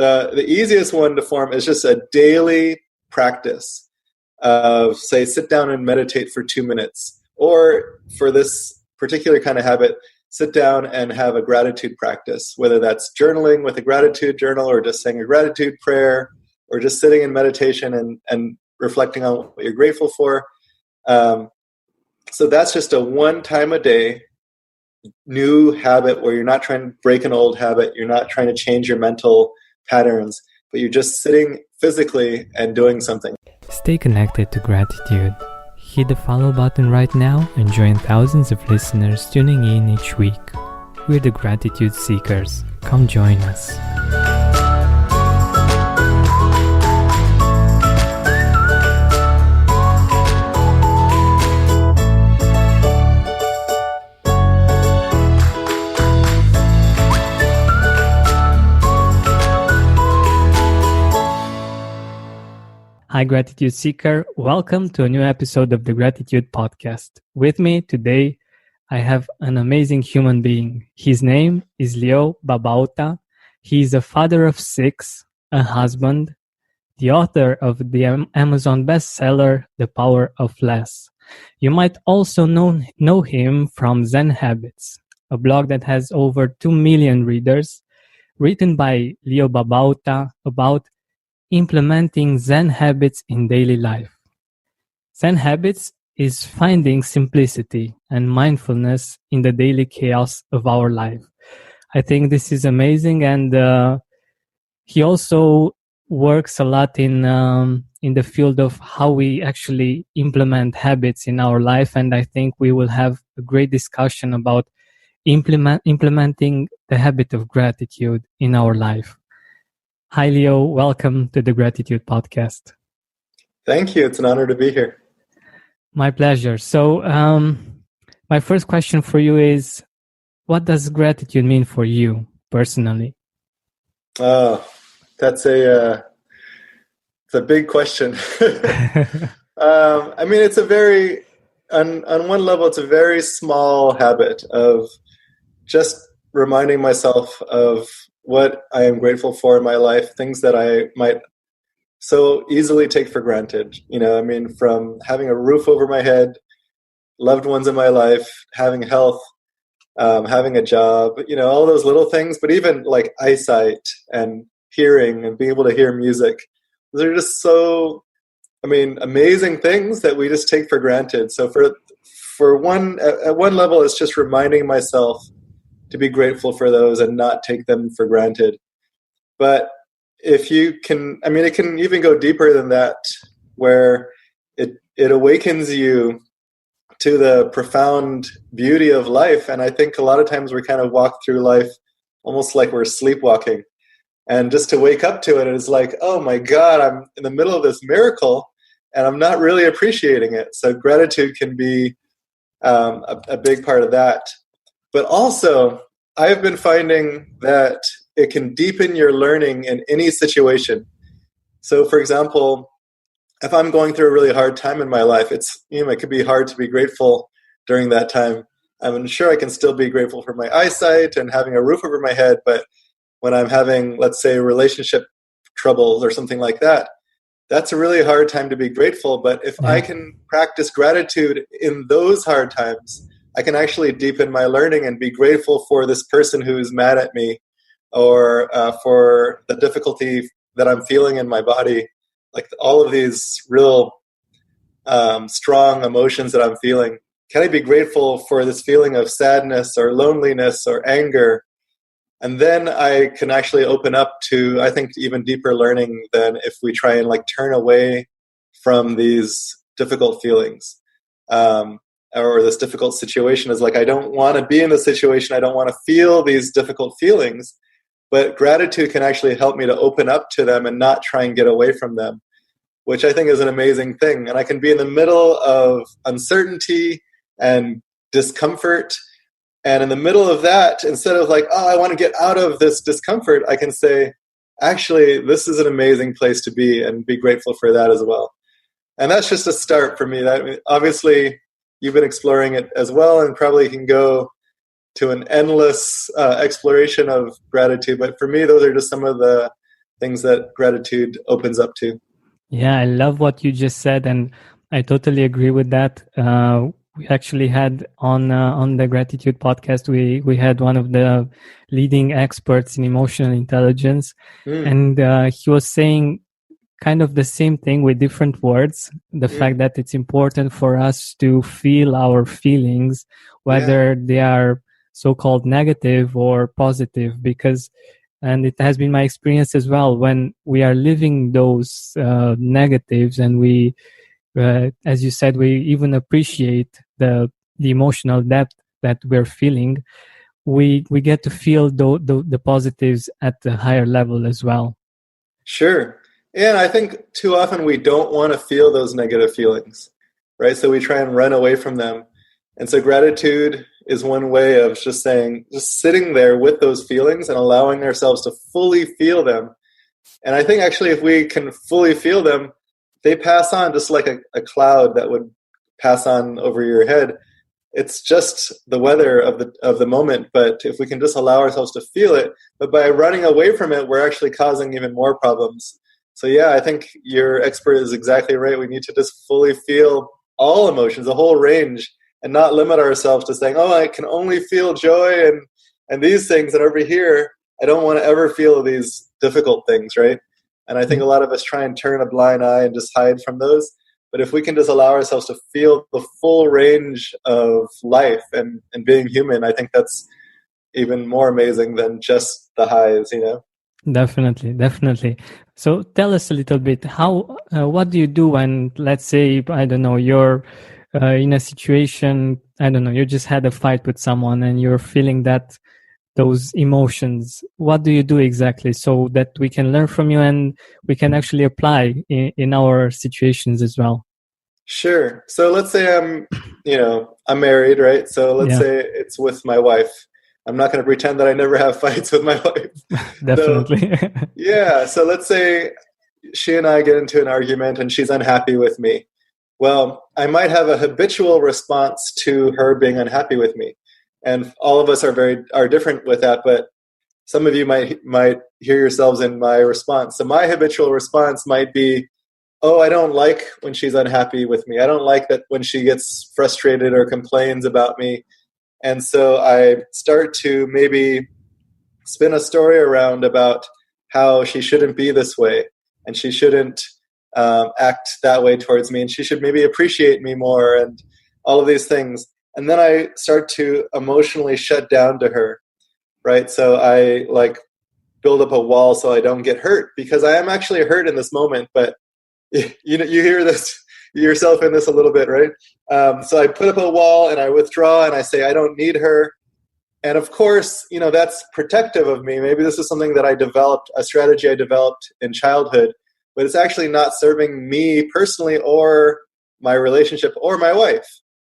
the easiest one to form is just a daily practice of, say, sit down and meditate for 2 minutes. Or for this particular kind of habit, sit down and have a gratitude practice, whether that's journaling with a gratitude journal or just saying a gratitude prayer or just sitting in meditation and reflecting on what you're grateful for. So that's just a one time a day new habit where you're not trying to break an old habit. You're not trying to change your mental patterns, but you're just sitting physically and doing something. Stay connected to gratitude. Hit the follow button right now and join thousands of listeners tuning in each week. We're the Gratitude Seekers. Come join us. Hi, Gratitude Seeker. Welcome to a new episode of the Gratitude Podcast. With me today, I have an amazing human being. His name is Leo Babauta. He is a father of 6, a husband, the author of the Amazon bestseller, The Power of Less. You might also know him from Zen Habits, a blog that has over 2 million readers, written by Leo Babauta about implementing Zen habits in daily life. Zen Habits is finding simplicity and mindfulness in the daily chaos of our life. I think this is amazing, and he also works a lot in the field of how we actually implement habits in our life, and I think we will have a great discussion about implementing the habit of gratitude in our life. Hi, Leo. Welcome to the Gratitude Podcast. Thank you. It's an honor to be here. My pleasure. So, my first question for you is, what does gratitude mean for you personally? Oh, that's it's a big question. I mean, it's a very, on one level, it's a very small habit of just reminding myself of what I am grateful for in my life, things that I might so easily take for granted. You know, I mean, from having a roof over my head, loved ones in my life, having health, having a job, you know, all those little things, but even like eyesight and hearing and being able to hear music. Those are just so, I mean, amazing things that we just take for granted. So for one, at one level, it's just reminding myself to be grateful for those and not take them for granted. But if you can, I mean, it can even go deeper than that, where it awakens you to the profound beauty of life. And I think a lot of times we kind of walk through life almost like we're sleepwalking. And just to wake up to it is like, oh my God, I'm in the middle of this miracle and I'm not really appreciating it. So gratitude can be a big part of that. But also, I've been finding that it can deepen your learning in any situation. So, for example, if I'm going through a really hard time in my life, it could be hard to be grateful during that time. I'm sure I can still be grateful for my eyesight and having a roof over my head, but when I'm having, let's say, relationship troubles or something like that, that's a really hard time to be grateful. But if I can practice gratitude in those hard times, I can actually deepen my learning and be grateful for this person who's mad at me or for the difficulty that I'm feeling in my body. Like all of these real strong emotions that I'm feeling. Can I be grateful for this feeling of sadness or loneliness or anger? And then I can actually open up to, I think, even deeper learning than if we try and like turn away from these difficult feelings. Or this difficult situation is like, I don't want to be in this situation. I don't want to feel these difficult feelings. But gratitude can actually help me to open up to them and not try and get away from them, which I think is an amazing thing. And I can be in the middle of uncertainty and discomfort. And in the middle of that, instead of like, oh, I want to get out of this discomfort, I can say, actually, this is an amazing place to be and be grateful for that as well. And that's just a start for me. Obviously, you've been exploring it as well and probably can go to an endless exploration of gratitude. But for me, those are just some of the things that gratitude opens up to. Yeah, I love what you just said, and I totally agree with that. We actually had on the Gratitude podcast, we had one of the leading experts in emotional intelligence, and he was saying kind of the same thing with different words. The fact that it's important for us to feel our feelings, whether they are so-called negative or positive, because, and it has been my experience as well, when we are living those negatives, and we, as you said, we even appreciate the emotional depth that we're feeling, we get to feel the positives at the higher level as well. Sure. And I think too often we don't want to feel those negative feelings, right? So we try and run away from them. And so gratitude is one way of just saying, just sitting there with those feelings and allowing ourselves to fully feel them. And I think actually if we can fully feel them, they pass on just like a cloud that would pass on over your head. It's just the weather of the moment, but if we can just allow ourselves to feel it, but by running away from it, we're actually causing even more problems. So yeah, I think your expert is exactly right. We need to just fully feel all emotions, the whole range, and not limit ourselves to saying, oh, I can only feel joy and these things, and over here, I don't want to ever feel these difficult things, right? And I think a lot of us try and turn a blind eye and just hide from those. But if we can just allow ourselves to feel the full range of life and being human, I think that's even more amazing than just the highs, you know? Definitely. So tell us a little bit, what do you do when, let's say, I don't know, you're in a situation, I don't know, you just had a fight with someone and you're feeling those emotions. What do you do exactly so that we can learn from you and we can actually apply in our situations as well? Sure. So let's say I'm married, right? So let's say it's with my wife. I'm not going to pretend that I never have fights with my wife. Definitely. So let's say she and I get into an argument and she's unhappy with me. Well, I might have a habitual response to her being unhappy with me. And all of us are different with that, but some of you might hear yourselves in my response. So my habitual response might be, oh, I don't like when she's unhappy with me. I don't like that when she gets frustrated or complains about me. And so I start to maybe spin a story around about how she shouldn't be this way and she shouldn't act that way towards me, and she should maybe appreciate me more and all of these things. And then I start to emotionally shut down to her, right? So I build up a wall so I don't get hurt, because I am actually hurt in this moment, but you hear this yourself in this a little bit, right? So I put up a wall and I withdraw and I say, I don't need her. And of course, that's protective of me. Maybe this is something that I developed, a strategy I developed in childhood, but it's actually not serving me personally or my relationship or my wife,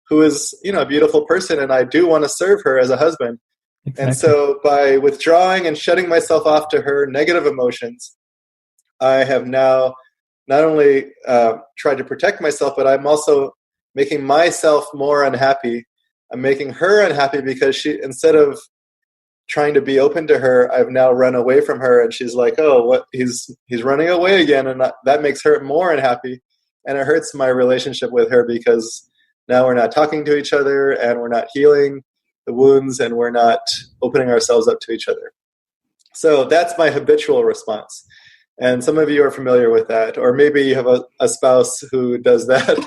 who is, a beautiful person, and I do want to serve her as a husband. Exactly. And so by withdrawing and shutting myself off to her negative emotions, I have now not only tried to protect myself, but I'm also making myself more unhappy. I'm making her unhappy because she, instead of trying to be open to her, I've now run away from her, and she's like, oh, what, he's running away again, and that makes her more unhappy, and it hurts my relationship with her because now we're not talking to each other, and we're not healing the wounds, and we're not opening ourselves up to each other. So that's my habitual response. And some of you are familiar with that, or maybe you have a spouse who does that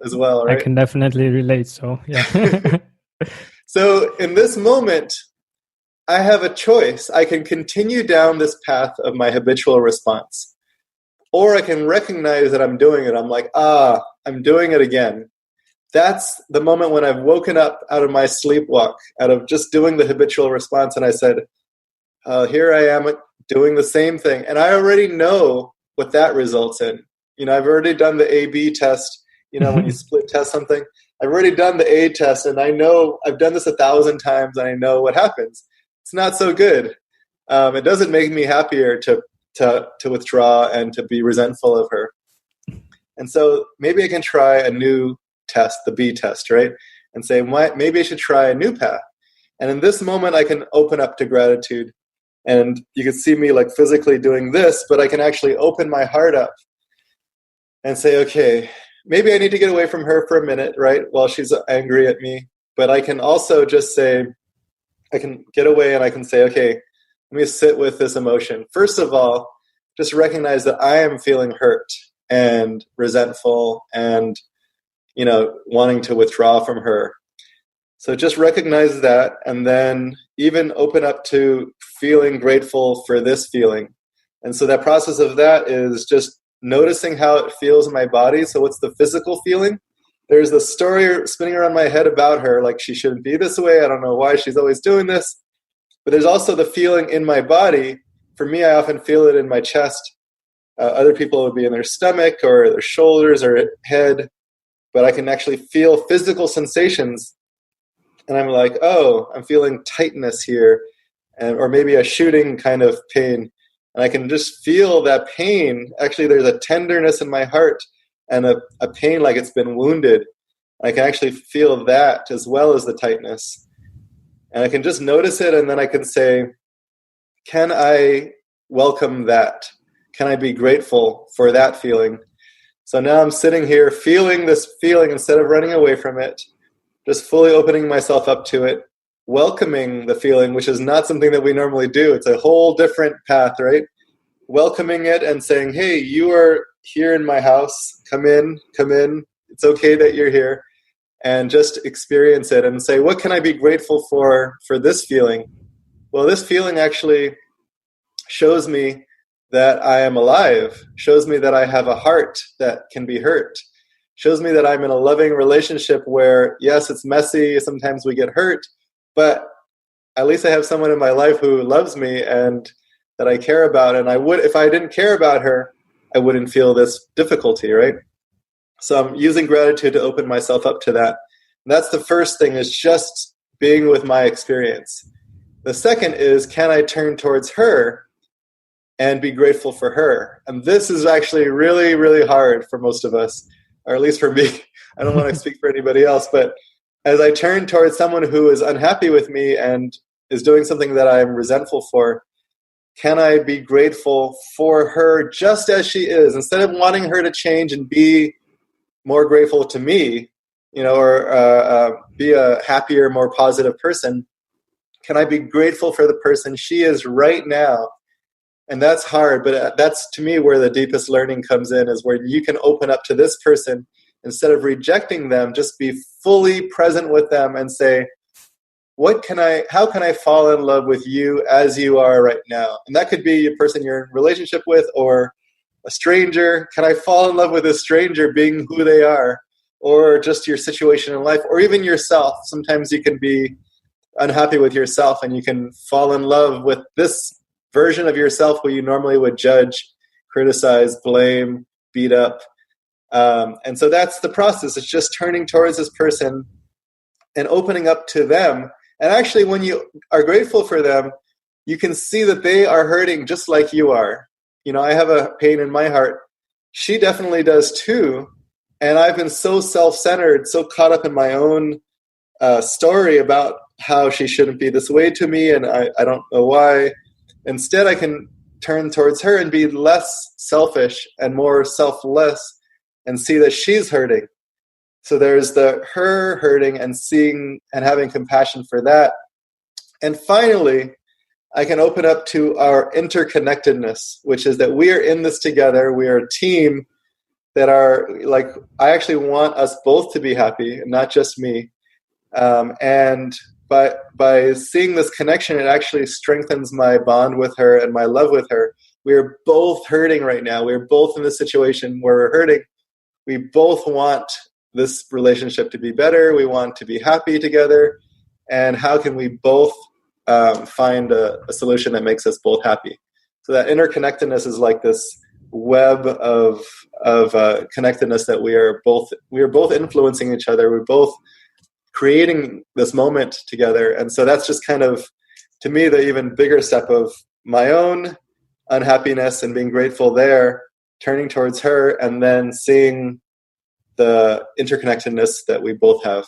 as well, right? I can definitely relate, so yeah. So in this moment, I have a choice. I can continue down this path of my habitual response, or I can recognize that I'm doing it. I'm like, I'm doing it again. That's the moment when I've woken up out of my sleepwalk, out of just doing the habitual response, and I said, here I am doing the same thing. And I already know what that results in. I've already done the A/B test, when you split test something. I've already done the A test, and I know I've done this 1,000 times, and I know what happens. It's not so good. It doesn't make me happier to withdraw and to be resentful of her. And so maybe I can try a new test, the B test, right? And say, maybe I should try a new path. And in this moment, I can open up to gratitude. And you could see me like physically doing this, but I can actually open my heart up and say, okay, maybe I need to get away from her for a minute, right, while she's angry at me. But I can also just say, I can get away and I can say, okay, let me sit with this emotion. First of all, just recognize that I am feeling hurt and resentful and, wanting to withdraw from her. So just recognize that, and then even open up to feeling grateful for this feeling. And so that process of that is just noticing how it feels in my body. So what's the physical feeling? There's the story spinning around my head about her, like she shouldn't be this way. I don't know why she's always doing this. But there's also the feeling in my body. For me, I often feel it in my chest. Other people would be in their stomach or their shoulders or head. But I can actually feel physical sensations. And I'm like, oh, I'm feeling tightness here, or maybe a shooting kind of pain. And I can just feel that pain. Actually, there's a tenderness in my heart and a pain like it's been wounded. I can actually feel that as well as the tightness. And I can just notice it, and then I can say, can I welcome that? Can I be grateful for that feeling? So now I'm sitting here feeling this feeling instead of running away from it, just fully opening myself up to it, welcoming the feeling, which is not something that we normally do. It's a whole different path, right? Welcoming it and saying, hey, you are here in my house. Come in. It's okay that you're here. And just experience it and say, what can I be grateful for this feeling? Well, this feeling actually shows me that I am alive, shows me that I have a heart that can be hurt, shows me that I'm in a loving relationship where, yes, it's messy, sometimes we get hurt, but at least I have someone in my life who loves me and that I care about. And if I didn't care about her, I wouldn't feel this difficulty, right? So I'm using gratitude to open myself up to that. And that's the first thing, is just being with my experience. The second is, can I turn towards her and be grateful for her? And this is actually really, really hard for most of us, or at least for me. I don't want to speak for anybody else, but as I turn towards someone who is unhappy with me and is doing something that I'm resentful for, can I be grateful for her just as she is? Instead of wanting her to change and be more grateful to me, or be a happier, more positive person, can I be grateful for the person she is right now? And that's hard, but that's, to me, where the deepest learning comes in, is where you can open up to this person instead of rejecting them. Just be fully present with them and say, how can I fall in love with you as you are right now? And that could be a person you're in a relationship with or a stranger. Can I fall in love with a stranger being who they are? Or just your situation in life, or even yourself. Sometimes you can be unhappy with yourself and you can fall in love with this version of yourself who you normally would judge, criticize, blame, beat up. And so that's the process. It's just turning towards this person and opening up to them. And actually, when you are grateful for them, you can see that they are hurting just like you are. I have a pain in my heart. She definitely does too. And I've been so self-centered, so caught up in my own story about how she shouldn't be this way to me, and I don't know why. Instead, I can turn towards her and be less selfish and more selfless and see that she's hurting. So there's the her hurting and seeing and having compassion for that. And finally, I can open up to our interconnectedness, which is that we are in this together. We are a team that are like, I actually want us both to be happy and not just me. And by seeing this connection, it actually strengthens my bond with her and my love with her. We are both hurting right now. We're both in this situation where we're hurting. We both want this relationship to be better. We want to be happy together. And how can we both find a solution that makes us both happy? So that interconnectedness is like this web of connectedness that we are both influencing each other. We're both creating this moment together. And so that's just kind of, to me, the even bigger step of my own unhappiness and being grateful there, turning towards her, and then seeing the interconnectedness that we both have.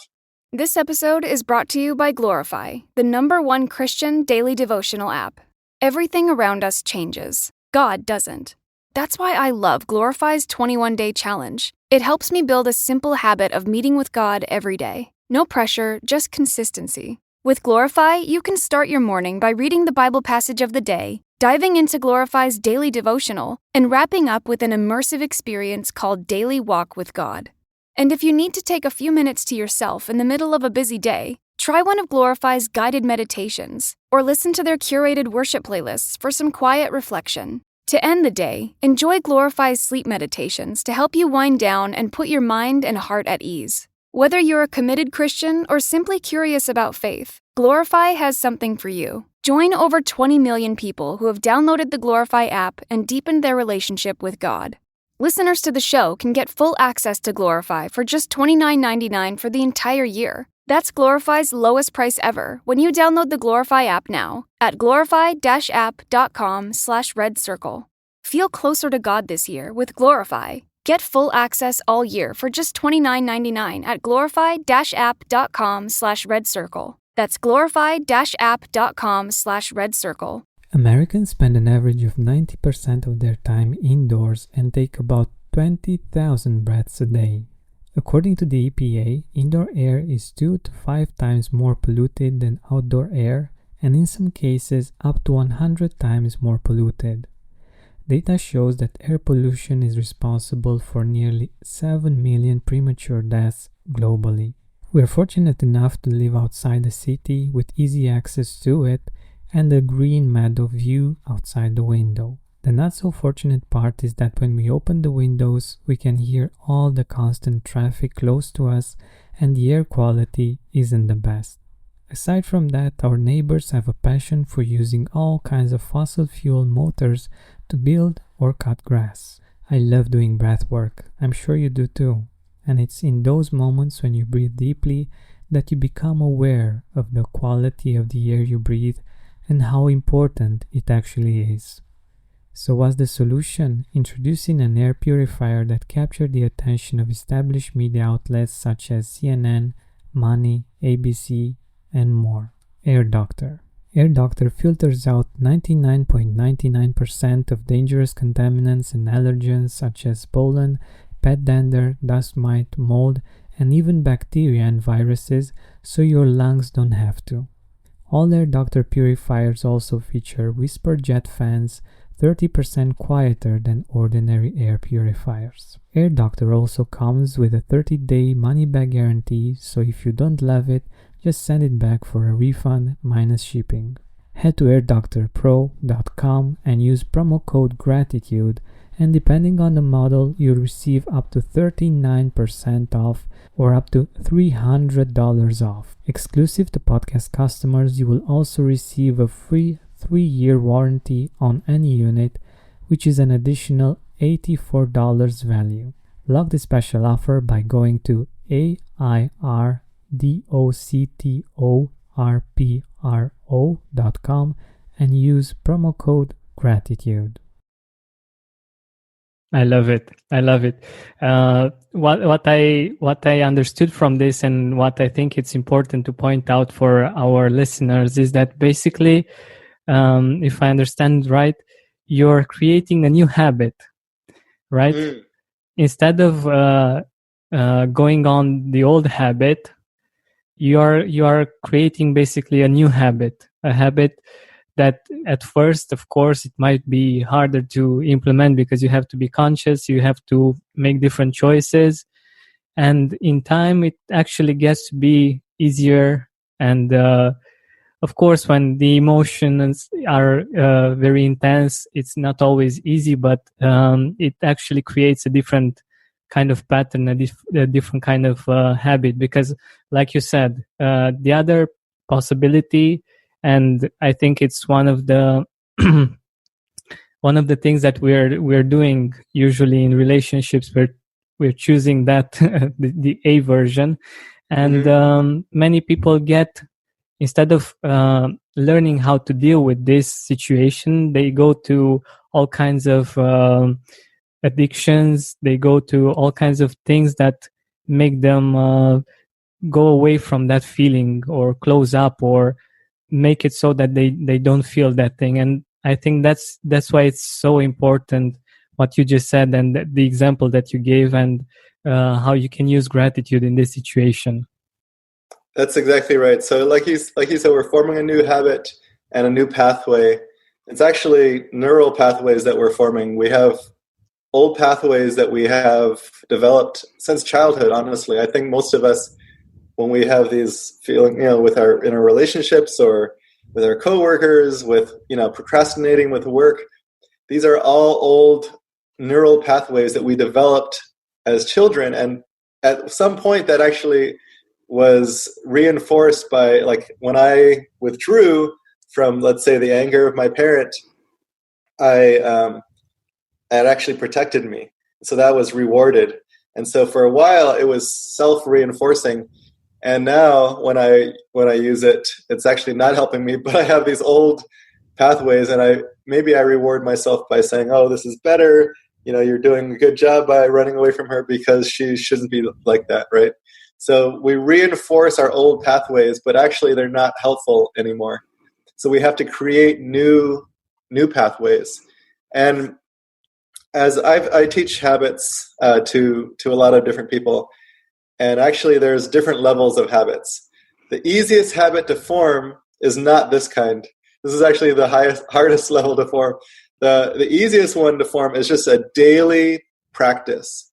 This episode is brought to you by Glorify, the #1 Christian daily devotional app. Everything around us changes. God doesn't. That's why I love Glorify's 21-Day Challenge. It helps me build a simple habit of meeting with God every day. No pressure, just consistency. With Glorify, you can start your morning by reading the Bible passage of the day, diving into Glorify's daily devotional, and wrapping up with an immersive experience called Daily Walk with God. And if you need to take a few minutes to yourself in the middle of a busy day, try one of Glorify's guided meditations, or listen to their curated worship playlists for some quiet reflection. To end the day, enjoy Glorify's sleep meditations to help you wind down and put your mind and heart at ease. Whether you're a committed Christian or simply curious about faith, Glorify has something for you. Join over 20 million people who have downloaded the Glorify app and deepened their relationship with God. Listeners to the show can get full access to Glorify for just $29.99 for the entire year. That's Glorify's lowest price ever when you download the Glorify app now at glorify-app.com/redcircle. Feel closer to God this year with Glorify. Get full access all year for just $29.99 at glorify-app.com/redcircle. That's glorify-app.com/redcircle. Americans spend an average of 90% of their time indoors and take about 20,000 breaths a day. According to the EPA, indoor air is 2 to 5 times more polluted than outdoor air, and in some cases up to 100 times more polluted. Data shows that air pollution is responsible for nearly 7 million premature deaths globally. We are fortunate enough to live outside the city with easy access to it and a green meadow view outside the window. The not so fortunate part is that when we open the windows, we can hear all the constant traffic close to us and the air quality isn't the best. Aside from that, our neighbors have a passion for using all kinds of fossil fuel motors to build or cut grass. I love doing breath work. I'm sure you do too. And it's in those moments when you breathe deeply that you become aware of the quality of the air you breathe and how important it actually is. So what's the solution? Introducing an air purifier that captured the attention of established media outlets such as CNN, Money, ABC, and more. Air Doctor. Air Doctor filters out 99.99% of dangerous contaminants and allergens such as pollen, pet dander, dust mite, mold, and even bacteria and viruses, so your lungs don't have to. All Air Doctor purifiers also feature whisper jet fans, 30% quieter than ordinary air purifiers. Air Doctor also comes with a 30-day money-back guarantee, so if you don't love it, just send it back for a refund minus shipping. Head to airdoctorpro.com and use promo code GRATITUDE, and depending on the model, you'll receive up to 39% off or up to $300 off. Exclusive to podcast customers, you will also receive a free 3-year warranty on any unit, which is an additional $84 value. Lock the special offer by going to airdoctorpro.com and use promo code GRATITUDE. I love it. I love it. What I understood from this, and what I think it's important to point out for our listeners, is that basically, if I understand right, you're creating a new habit, right? Mm. Instead of going on the old habit, you are creating basically a new habit, a habit that at first, of course, it might be harder to implement because you have to be conscious, you have to make different choices, and in time it actually gets to be easier. And of course, when the emotions are very intense, it's not always easy, but it actually creates a different kind of pattern, a different kind of habit. Because, like you said, the other possibility, and I think it's one of the one of the things that we're doing usually in relationships. We're choosing that the A version, and many people get, instead of learning how to deal with this situation, they go to all kinds of addictions. They go to all kinds of things that make them go away from that feeling, or close up, or make it so that they don't feel that thing. And I think that's why it's so important what you just said, and the example that you gave, and how you can use gratitude in this situation. That's exactly right. So like you said, we're forming a new habit and a new pathway. It's actually neural pathways that we're forming. We have old pathways that we have developed since childhood, honestly. I think most of us, when we have these feelings, with in our relationships or with our coworkers, with, procrastinating with work, these are all old neural pathways that we developed as children. And at some point that actually was reinforced by, like, when I withdrew from, let's say, the anger of my parent, it actually protected me. So that was rewarded. And so for a while it was self-reinforcing. And now when I use it, it's actually not helping me, but I have these old pathways, and I reward myself by saying, oh, this is better. You're doing a good job by running away from her because she shouldn't be like that, right? So we reinforce our old pathways, but actually they're not helpful anymore. So we have to create new pathways. And as I teach habits to a lot of different people, and actually there's different levels of habits. The easiest habit to form is not this kind. This is actually the hardest level to form. The easiest one to form is just a daily practice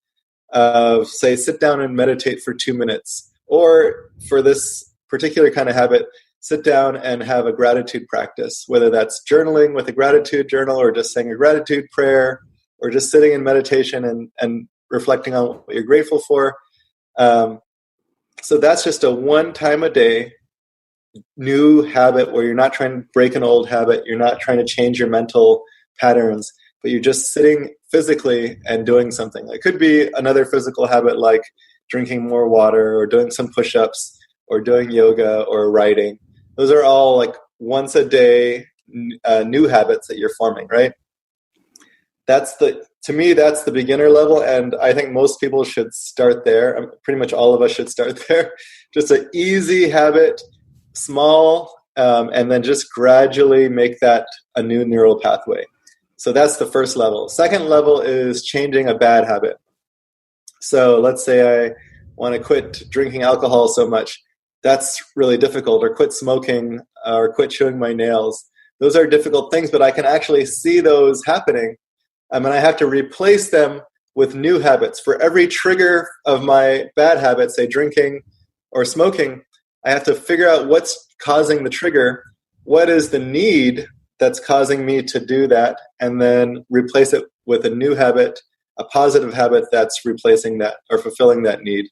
of, say, sit down and meditate for 2 minutes. Or for this particular kind of habit, sit down and have a gratitude practice, whether that's journaling with a gratitude journal, or just saying a gratitude prayer, or just sitting in meditation and reflecting on what you're grateful for. So that's just a one time a day new habit where you're not trying to break an old habit. You're not trying to change your mental patterns, but you're just sitting physically and doing something. It could be another physical habit like drinking more water, or doing some push-ups, or doing yoga, or writing. Those are all like once a day new habits that you're forming, right? To me, that's the beginner level, and I think most people should start there. Pretty much all of us should start there. Just an easy habit, small, and then just gradually make that a new neural pathway. So that's the first level. Second level is changing a bad habit. So let's say I want to quit drinking alcohol so much. That's really difficult. Or quit smoking, or quit chewing my nails. Those are difficult things, but I can actually see those happening. And I have to replace them with new habits. For every trigger of my bad habit, say drinking or smoking, I have to figure out what's causing the trigger, what is the need that's causing me to do that, and then replace it with a new habit, a positive habit that's replacing that or fulfilling that need.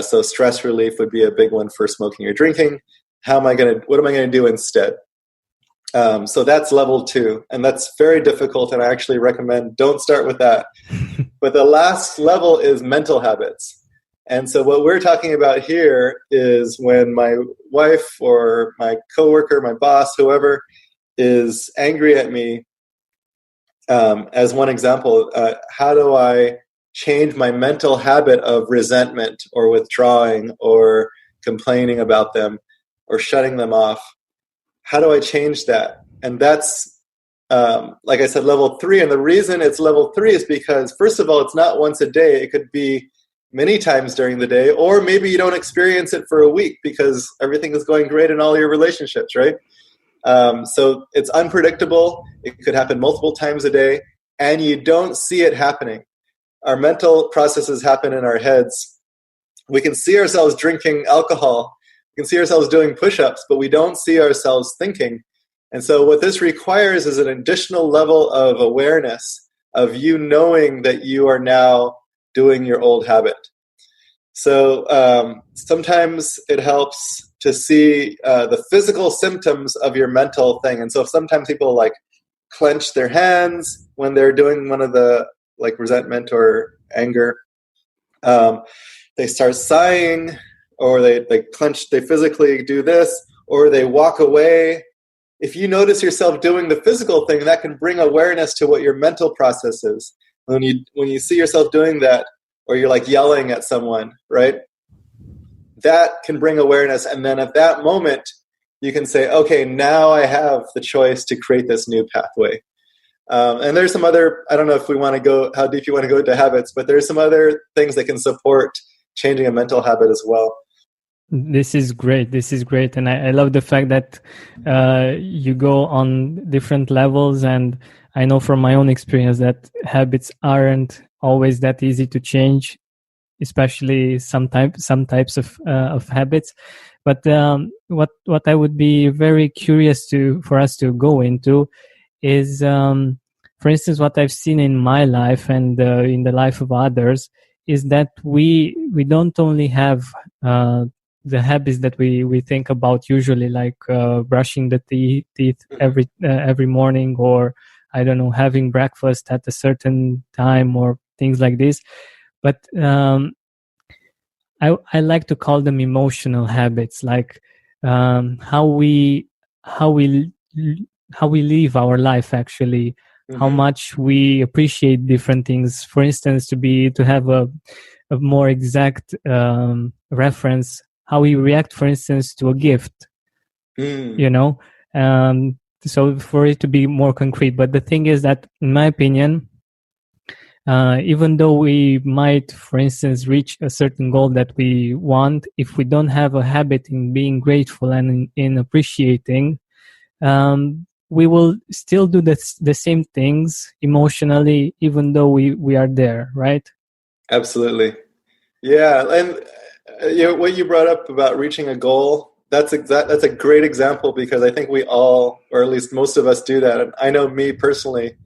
So stress relief would be a big one for smoking or drinking. What am I going to do instead? So that's level 2, and that's very difficult, and I actually recommend don't start with that. But the last level is mental habits. And so what we're talking about here is when my wife or my coworker, my boss, whoever is angry at me, as one example, how do I change my mental habit of resentment or withdrawing or complaining about them or shutting them off? How do I change that? And that's, like I said, level 3. And the reason it's level 3 is because, first of all, it's not once a day. It could be many times during the day, or maybe you don't experience it for a week because everything is going great in all your relationships, right? So it's unpredictable. It could happen multiple times a day, and you don't see it happening. Our mental processes happen in our heads. We can see ourselves drinking alcohol. We can see ourselves doing push-ups, but we don't see ourselves thinking. And so what this requires is an additional level of awareness of you knowing that you are now doing your old habit. So sometimes it helps to see the physical symptoms of your mental thing. And so sometimes people like clench their hands when they're doing one of the like resentment or anger. They start sighing, or they clench, they physically do this, or they walk away. If you notice yourself doing the physical thing, that can bring awareness to what your mental process is. When you see yourself doing that, or you're like yelling at someone, right? That can bring awareness. And then at that moment, you can say, okay, now I have the choice to create this new pathway. And there's some other, I don't know if we want to go, how deep you want to go into habits, but there's some other things that can support changing a mental habit as well. This is great. This is great. And I love the fact that you go on different levels. And I know from my own experience that habits aren't always that easy to change, especially some types of habits. But what I would be very curious for us to go into is, for instance, what I've seen in my life and in the life of others is that we don't only have the habits that we think about usually, like brushing the teeth every morning, or I don't know, having breakfast at a certain time, or things like this. But I like to call them emotional habits, like how we live our life actually, how much we appreciate different things. For instance, to have a more exact reference, how we react, for instance, to a gift, you know. So for it to be more concrete, but the thing is that, in my opinion, even though we might, for instance, reach a certain goal that we want, if we don't have a habit in being grateful and in appreciating, we will still do the same things emotionally, even though we are there, right? Absolutely. Yeah. And what you brought up about reaching a goal, that's a great example, because I think we all, or at least most of us, do that. And I know me personally,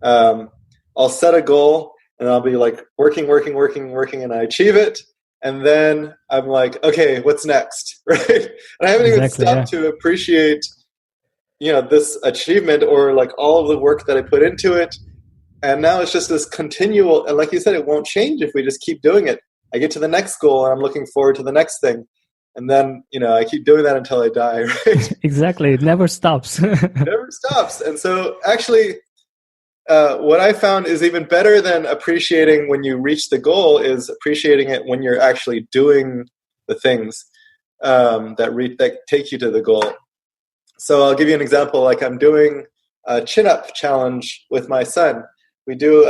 I'll set a goal and I'll be like working, and I achieve it. And then I'm like, okay, what's next? Right? And I haven't even stopped to appreciate, this achievement, or like all of the work that I put into it. And now it's just this continual, and like you said, it won't change if we just keep doing it. I get to the next goal and I'm looking forward to the next thing. And then, I keep doing that until I die, right? Exactly. It never stops. Never stops. And so actually, what I found is even better than appreciating when you reach the goal is appreciating it when you're actually doing the things that take you to the goal. So I'll give you an example. Like, I'm doing a chin-up challenge with my son. We do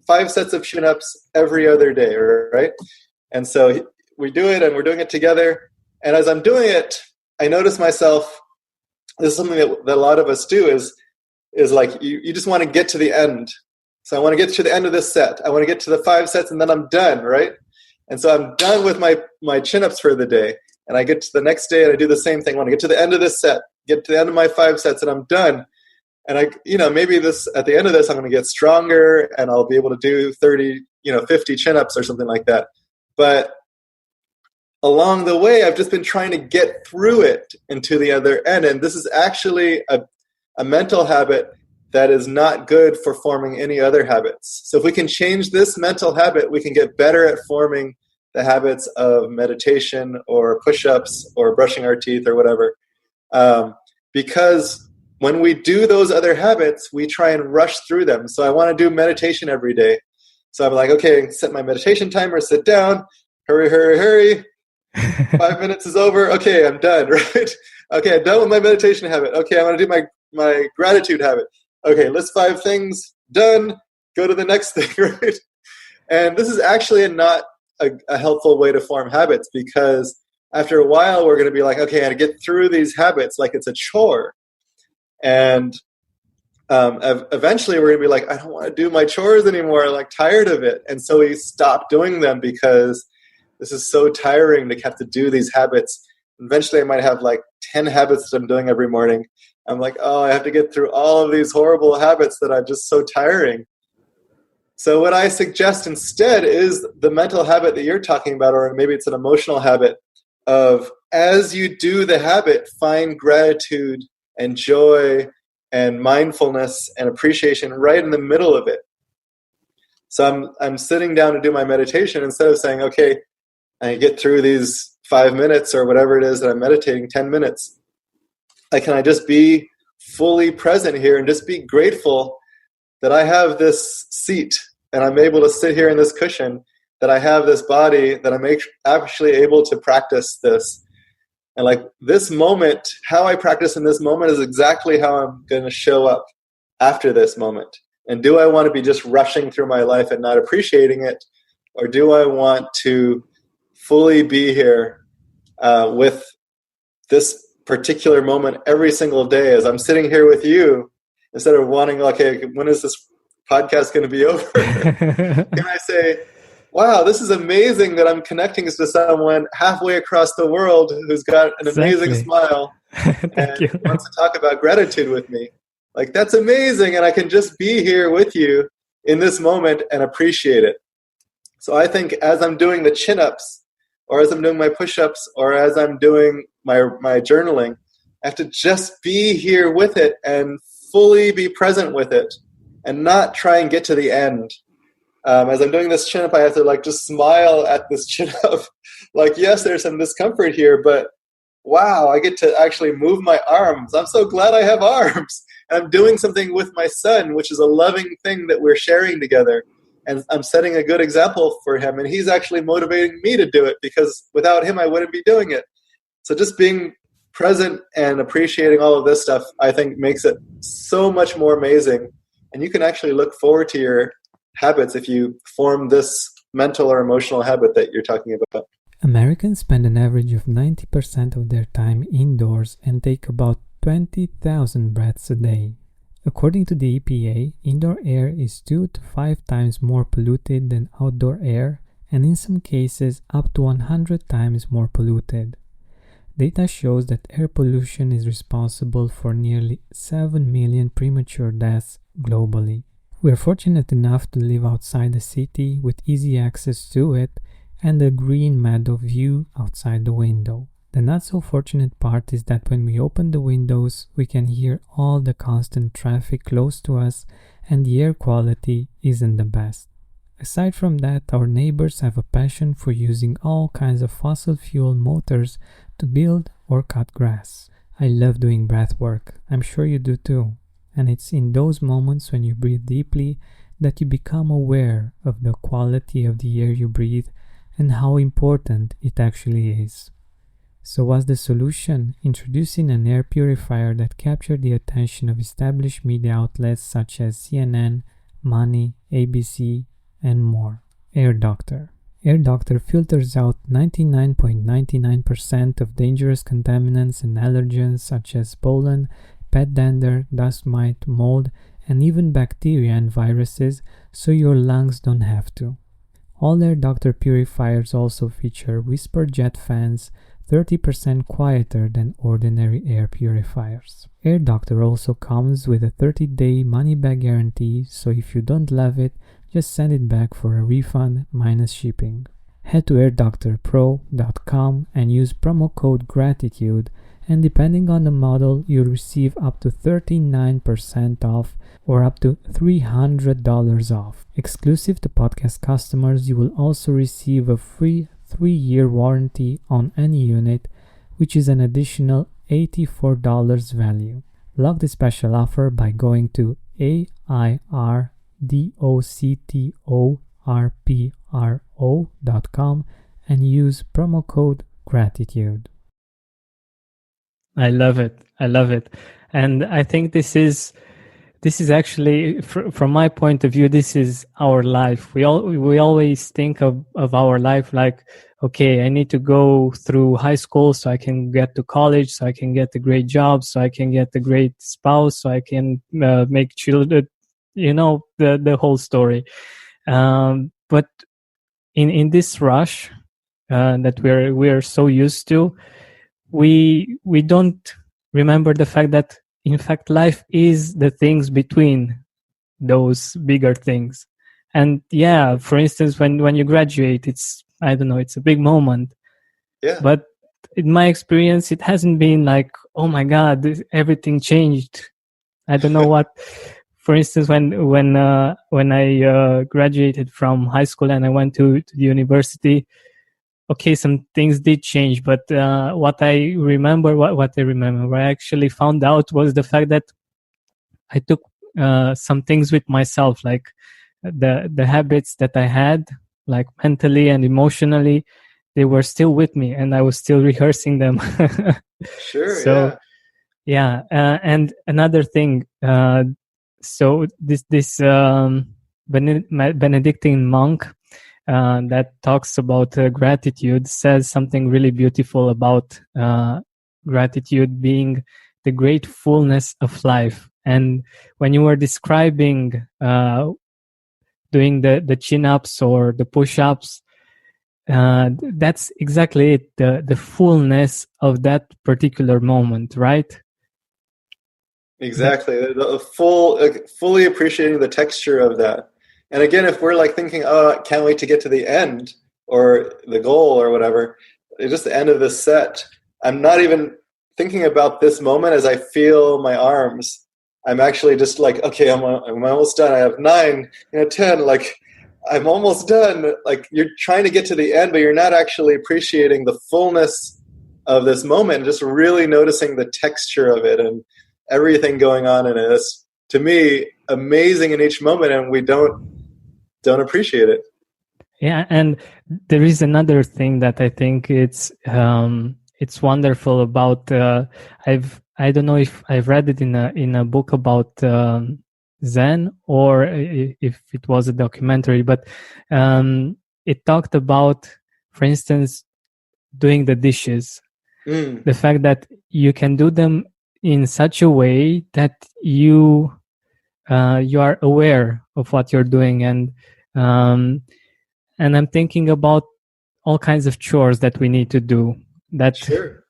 5 sets of chin-ups every other day, right? And so we do it, and we're doing it together. And as I'm doing it, I notice myself, this is something that a lot of us do, is like you just want to get to the end. So I want to get to the end of this set. I want to get to the 5 sets, and then I'm done, right? And so I'm done with my chin-ups for the day. And I get to the next day, and I do the same thing. I want to get to the end of this set, get to the end of my 5 sets, and I'm done. And maybe at the end of this, I'm going to get stronger, and I'll be able to do 30, 50 chin-ups or something like that. But along the way, I've just been trying to get through it into the other end. And this is actually a mental habit that is not good for forming any other habits. So if we can change this mental habit, we can get better at forming the habits of meditation or push-ups or brushing our teeth or whatever. Because when we do those other habits, we try and rush through them. So I want to do meditation every day. So I'm like, okay, set my meditation timer, sit down, hurry. 5 minutes is over. Okay, I'm done, right? Okay, I'm done with my meditation habit. Okay, I'm going to do my gratitude habit. Okay, list 5 things, done. Go to the next thing, right? And this is actually not a helpful way to form habits, because after a while, we're going to be like, okay, I got to get through these habits like it's a chore. And eventually we're going to be like, I don't want to do my chores anymore. I'm like tired of it. And so we stop doing them because this is so tiring to have to do these habits. Eventually I might have like 10 habits that I'm doing every morning. I'm like, oh, I have to get through all of these horrible habits that are just so tiring. So what I suggest instead is the mental habit that you're talking about, or maybe it's an emotional habit of, as you do the habit, find gratitude and joy and mindfulness and appreciation right in the middle of it. So I'm sitting down to do my meditation, instead of saying, okay, I get through these 5 minutes or whatever it is that I'm meditating, 10 minutes. Can I just be fully present here and just be grateful that I have this seat and I'm able to sit here in this cushion, that I have this body, that I'm actually able to practice this. And like this moment, how I practice in this moment is exactly how I'm going to show up after this moment. And do I want to be just rushing through my life and not appreciating it? Or do I want to fully be here with this particular moment every single day as I'm sitting here with you, instead of wanting, okay, when is this podcast going to be over? Can I say, wow, this is amazing that I'm connecting to someone halfway across the world who's got an amazing smile and wants to talk about gratitude with me. Like, that's amazing. And I can just be here with you in this moment and appreciate it. So I think as I'm doing the chin-ups, or as I'm doing my push-ups, or as I'm doing my journaling, I have to just be here with it and fully be present with it and not try and get to the end. As I'm doing this chin-up, I have to like just smile at this chin-up. Like, yes, there's some discomfort here, but wow, I get to actually move my arms. I'm so glad I have arms. And I'm doing something with my son, which is a loving thing that we're sharing together. And I'm setting a good example for him. And he's actually motivating me to do it, because without him, I wouldn't be doing it. So just being present and appreciating all of this stuff, I think makes it so much more amazing. And you can actually look forward to your habits if you form this mental or emotional habit that you're talking about. Americans spend an average of 90% of their time indoors and take about 20,000 breaths a day. According to the EPA, indoor air is 2 to 5 times more polluted than outdoor air, and in some cases up to 100 times more polluted. Data shows that air pollution is responsible for nearly 7 million premature deaths globally. We are fortunate enough to live outside the city with easy access to it and a green meadow view outside the window. The not so fortunate part is that when we open the windows, we can hear all the constant traffic close to us, and the air quality isn't the best. Aside from that, our neighbors have a passion for using all kinds of fossil fuel motors to build or cut grass. I love doing breath work. I'm sure you do too. And it's in those moments when you breathe deeply that you become aware of the quality of the air you breathe and how important it actually is. So what's the solution? Introducing an air purifier that captured the attention of established media outlets such as CNN, Money, ABC, and more. Air Doctor. Air Doctor filters out 99.99% of dangerous contaminants and allergens such as pollen, pet dander, dust mite, mold, and even bacteria and viruses, so your lungs don't have to. All Air Doctor purifiers also feature whisper jet fans, 30% quieter than ordinary air purifiers. Air Doctor also comes with a 30-day money-back guarantee, so if you don't love it, just send it back for a refund minus shipping. Head to airdoctorpro.com and use promo code GRATITUDE, and depending on the model, you'll receive up to 39% off or up to $300 off. Exclusive to podcast customers, you will also receive a free 3-year warranty on any unit, which is an additional $84 value. Log the special offer by going to airdoctorpro.com and use promo code GRATITUDE. I love it. I love it. And I think this is actually, from my point of view, this is our life. We always think of our life like, okay, I need to go through high school so I can get to college, so I can get a great job, so I can get a great spouse, so I can make children, the whole story. But in this rush that we're so used to, we don't remember the fact that, in fact, life is the things between those bigger things. And yeah, for instance, when you graduate, it's a big moment. Yeah. But in my experience, it hasn't been like, oh my God, everything changed. I don't know what. For instance, when I graduated from high school and I went to the university, okay, some things did change, but what I actually found out was the fact that I took some things with myself, like the habits that I had, like mentally and emotionally, they were still with me and I was still rehearsing them. Sure. So and another thing, so this Benedictine monk that talks about gratitude says something really beautiful about gratitude being the great fullness of life. And when you were describing doing the chin-ups or the push-ups, that's exactly it, the fullness of that particular moment, right? Exactly. The fully appreciating the texture of that. And again, if we're like thinking, oh, I can't wait to get to the end or the goal or whatever, it's just the end of this set. I'm not even thinking about this moment as I feel my arms. I'm actually just like, okay, I'm almost done. I have 9, 10, like I'm almost done. Like you're trying to get to the end, but you're not actually appreciating the fullness of this moment, just really noticing the texture of it and everything going on in it. It's, to me, amazing in each moment, and we don't appreciate it. Yeah, and there is another thing that I think it's wonderful about. I don't know if I've read it in a book about Zen or if it was a documentary, but it talked about, for instance, doing the dishes. The fact that you can do them in such a way that you are aware of what you're doing, and I'm thinking about all kinds of chores that we need to do that Sure.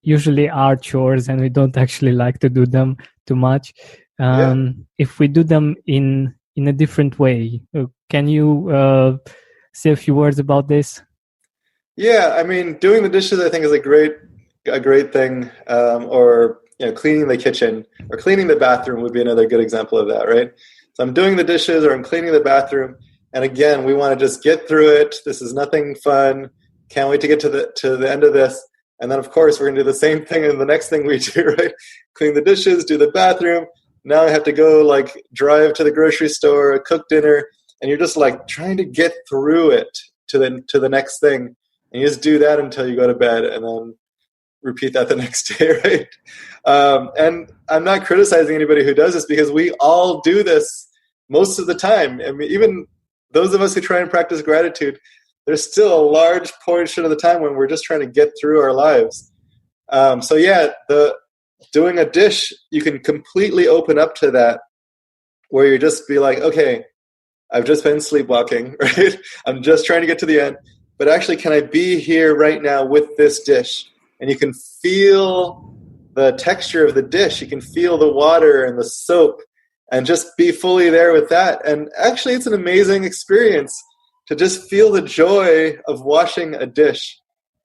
usually are chores and we don't actually like to do them too much. If we do them in a different way, can you say a few words about this? Yeah, I mean, doing the dishes, I think, is a great thing. Or cleaning the kitchen or cleaning the bathroom would be another good example of that, right? So I'm doing the dishes or I'm cleaning the bathroom, and again, we want to just get through it. This is nothing fun. Can't wait to get to the end of this. And then, of course, we're going to do the same thing in the next thing we do, right? Clean the dishes, do the bathroom. Now I have to go like drive to the grocery store, cook dinner, and you're just like trying to get through it to the next thing. And you just do that until you go to bed, and then repeat that the next day, right? And I'm not criticizing anybody who does this, because we all do this most of the time. I mean, even those of us who try and practice gratitude, there's still a large portion of the time when we're just trying to get through our lives. Doing a dish, you can completely open up to that, where you just be like, okay, I've just been sleepwalking, right? I'm just trying to get to the end, but actually, can I be here right now with this dish? And you can feel the texture of the dish. You can feel the water and the soap, and just be fully there with that. And actually, it's an amazing experience to just feel the joy of washing a dish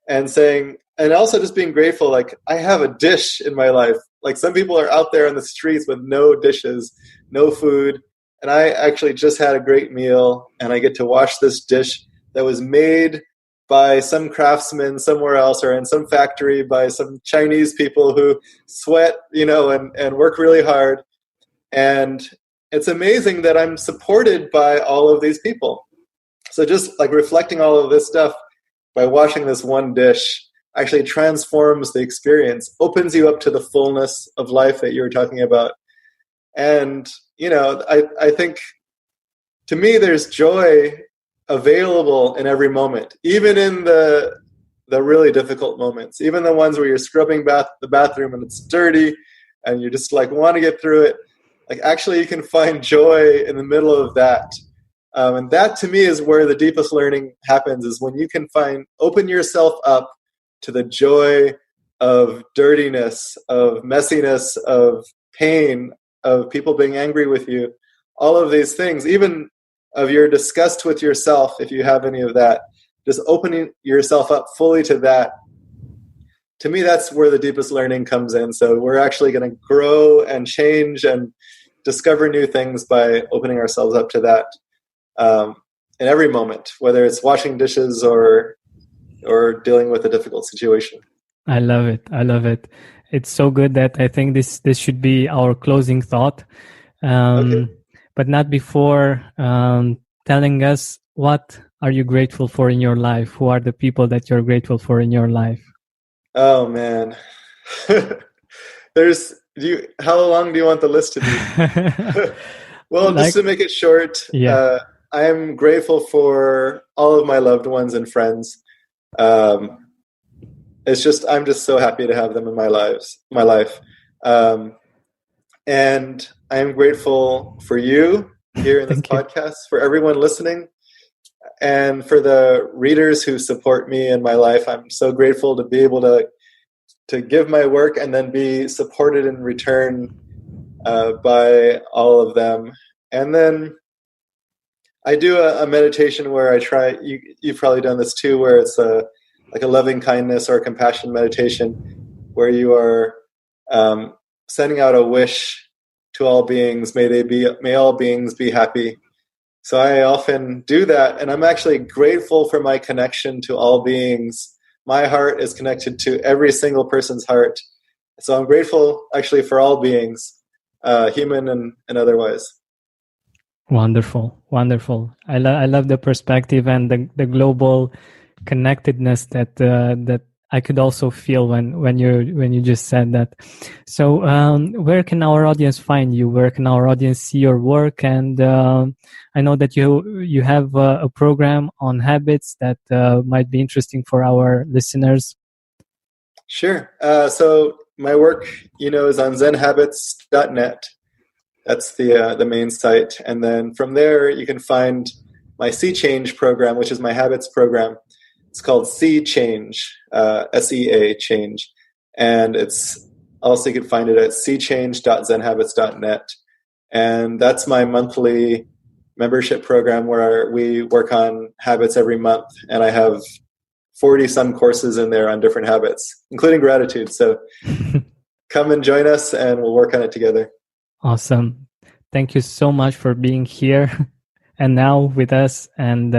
and saying, and also just being grateful, like, I have a dish in my life. Like, some people are out there on the streets with no dishes, no food. And I actually just had a great meal, and I get to wash this dish that was made by some craftsman somewhere else, or in some factory by some Chinese people who sweat, and work really hard. And it's amazing that I'm supported by all of these people. So just like reflecting all of this stuff by washing this one dish actually transforms the experience, opens you up to the fullness of life that you were talking about. And, I think, to me, there's joy available in every moment, even in the really difficult moments, even the ones where you're scrubbing the bathroom and it's dirty and you just like want to get through it. Like, actually, you can find joy in the middle of that. And that, to me, is where the deepest learning happens, is when you can open yourself up to the joy of dirtiness, of messiness, of pain, of people being angry with you, all of these things, even of your disgust with yourself, if you have any of that, just opening yourself up fully to that. To me, that's where the deepest learning comes in. So we're actually going to grow and change and discover new things by opening ourselves up to that in every moment, whether it's washing dishes or dealing with a difficult situation. I love it. I love it. It's so good that I think this should be our closing thought. Okay. But not before telling us what are you grateful for in your life? Who are the people that you're grateful for in your life? Oh man. How long do you want the list to be? Well, just to make it short, yeah. I am grateful for all of my loved ones and friends. I'm just so happy to have them in my life. And I'm grateful for you here in this podcast, for everyone listening, and for the readers who support me in my life. I'm so grateful to be able to give my work and then be supported in return by all of them. And then I do a meditation where I try, you've probably done this too, where it's like a loving kindness or compassion meditation, where you are sending out a wish to all beings. May all beings be happy. So I often do that, and I'm actually grateful for my connection to all beings. My heart is connected to every single person's heart. So I'm grateful actually for all beings, human and otherwise. Wonderful. I love the perspective and the global connectedness that I could also feel when you just said that. So where can our audience find you? Where can our audience see your work? And I know that you have a program on habits that might be interesting for our listeners. Sure. So my work, is on zenhabits.net. That's the main site. And then from there, you can find my Sea Change program, which is my habits program. It's called Sea Change, SEA Change. And it's also, you can find it at seachange.zenhabits.net. And that's my monthly membership program where we work on habits every month. And I have 40 some courses in there on different habits, including gratitude. So come and join us and we'll work on it together. Awesome. Thank you so much for being here and now with us. And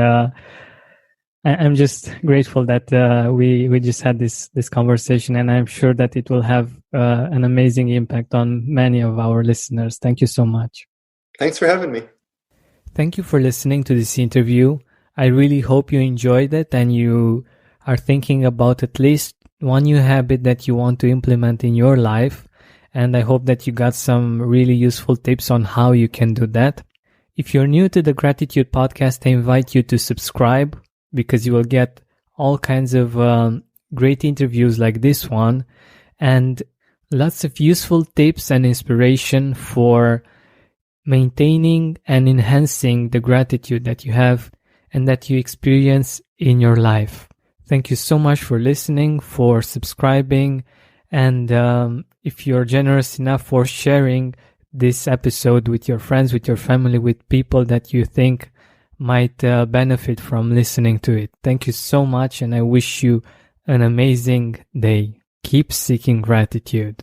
I'm just grateful that we just had this conversation, and I'm sure that it will have an amazing impact on many of our listeners. Thank you so much. Thanks for having me. Thank you for listening to this interview. I really hope you enjoyed it and you are thinking about at least one new habit that you want to implement in your life. And I hope that you got some really useful tips on how you can do that. If you're new to the Gratitude Podcast, I invite you to subscribe, because you will get all kinds of great interviews like this one and lots of useful tips and inspiration for maintaining and enhancing the gratitude that you have and that you experience in your life. Thank you so much for listening, for subscribing, and if you're generous enough for sharing this episode with your friends, with your family, with people that you think might benefit from listening to it. Thank you so much, and I wish you an amazing day. Keep seeking gratitude.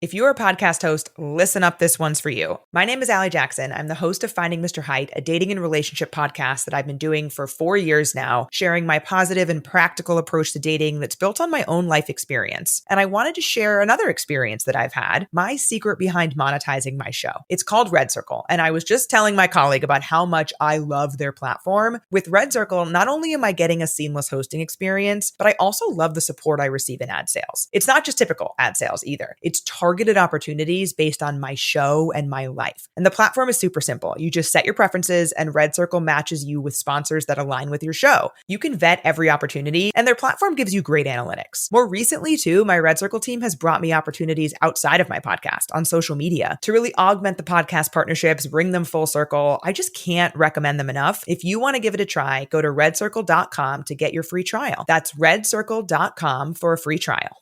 If you're a podcast host, listen up, this one's for you. My name is Allie Jackson. I'm the host of Finding Mr. Height, a dating and relationship podcast that I've been doing for 4 years now, sharing my positive and practical approach to dating that's built on my own life experience. And I wanted to share another experience that I've had, my secret behind monetizing my show. It's called Red Circle, and I was just telling my colleague about how much I love their platform. With Red Circle, not only am I getting a seamless hosting experience, but I also love the support I receive in ad sales. It's not just typical ad sales either. It's targeted opportunities based on my show and my life. And the platform is super simple. You just set your preferences and Red Circle matches you with sponsors that align with your show. You can vet every opportunity and their platform gives you great analytics. More recently too, my Red Circle team has brought me opportunities outside of my podcast on social media to really augment the podcast partnerships, bring them full circle. I just can't recommend them enough. If you want to give it a try, go to redcircle.com to get your free trial. That's redcircle.com for a free trial.